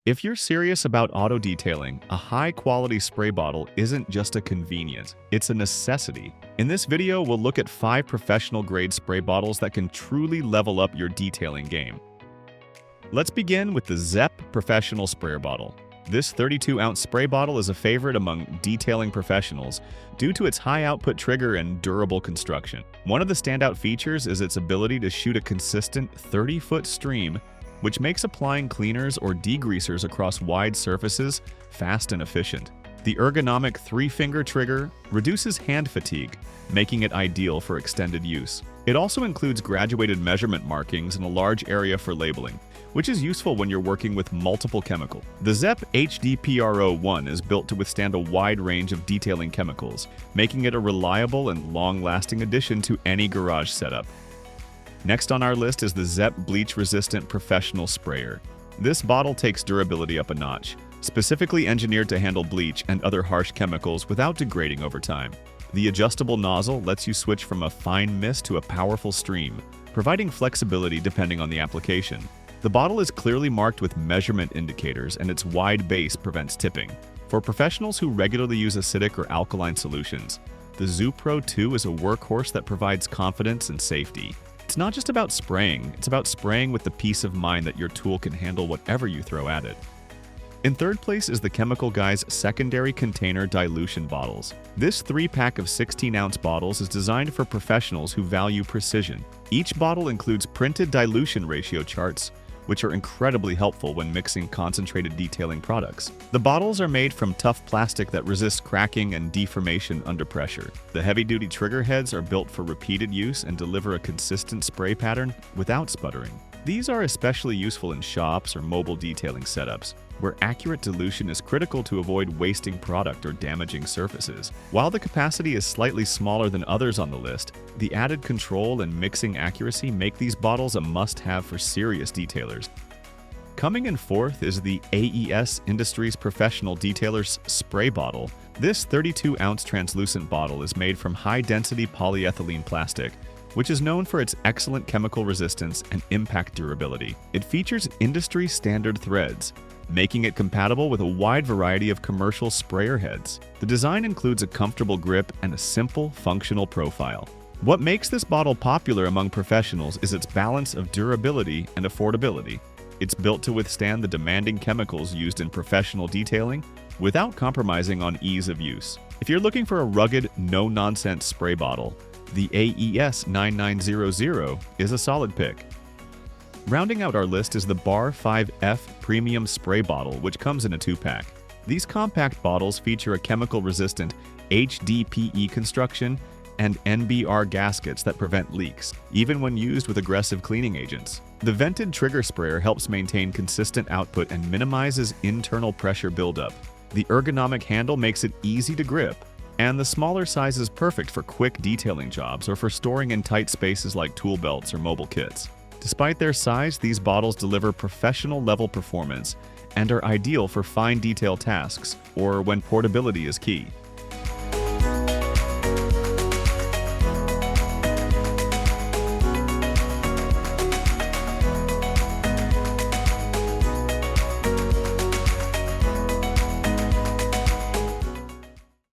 If you're serious about auto detailing, a high-quality spray bottle isn't just a convenience, it's a necessity. In this video, we'll look at 5 professional-grade spray bottles that can truly level up your detailing game. Let's begin with the ZEP Professional Sprayer Bottle. This 32-ounce spray bottle is a favorite among detailing professionals due to its high-output trigger and durable construction. One of the standout features is its ability to shoot a consistent 30-foot stream, which makes applying cleaners or degreasers across wide surfaces fast and efficient. The ergonomic 3-finger trigger reduces hand fatigue, making it ideal for extended use. It also includes graduated measurement markings and a large area for labeling, which is useful when you're working with multiple chemicals. The ZEP HDPRO1 is built to withstand a wide range of detailing chemicals, making it a reliable and long-lasting addition to any garage setup. Next on our list is the ZEP Bleach-Resistant Professional Sprayer. This bottle takes durability up a notch, specifically engineered to handle bleach and other harsh chemicals without degrading over time. The adjustable nozzle lets you switch from a fine mist to a powerful stream, providing flexibility depending on the application. The bottle is clearly marked with measurement indicators, and its wide base prevents tipping. For professionals who regularly use acidic or alkaline solutions, the ZooPro 2 is a workhorse that provides confidence and safety. It's not just about spraying, it's about spraying with the peace of mind that your tool can handle whatever you throw at it. In third place is the Chemical Guy's secondary container dilution bottles. This 3-pack of 16-ounce bottles is designed for professionals who value precision. Each bottle includes printed dilution ratio charts, which are incredibly helpful when mixing concentrated detailing products. The bottles are made from tough plastic that resists cracking and deformation under pressure. The heavy-duty trigger heads are built for repeated use and deliver a consistent spray pattern without sputtering. These are especially useful in shops or mobile detailing setups, where accurate dilution is critical to avoid wasting product or damaging surfaces. While the capacity is slightly smaller than others on the list, the added control and mixing accuracy make these bottles a must-have for serious detailers. Coming in fourth is the AES Industries Professional Detailer's Spray Bottle. This 32-ounce translucent bottle is made from high-density polyethylene plastic, which is known for its excellent chemical resistance and impact durability. It features industry-standard threads, making it compatible with a wide variety of commercial sprayer heads. The design includes a comfortable grip and a simple, functional profile. What makes this bottle popular among professionals is its balance of durability and affordability. It's built to withstand the demanding chemicals used in professional detailing without compromising on ease of use. If you're looking for a rugged, no-nonsense spray bottle, the AES 9900 is a solid pick. Rounding out our list is the Bar 5F Premium Spray Bottle, which comes in a 2-pack. These compact bottles feature a chemical-resistant HDPE construction and NBR gaskets that prevent leaks, even when used with aggressive cleaning agents. The vented trigger sprayer helps maintain consistent output and minimizes internal pressure buildup. The ergonomic handle makes it easy to grip, and the smaller size is perfect for quick detailing jobs or for storing in tight spaces like tool belts or mobile kits. Despite their size, these bottles deliver professional-level performance and are ideal for fine detail tasks or when portability is key.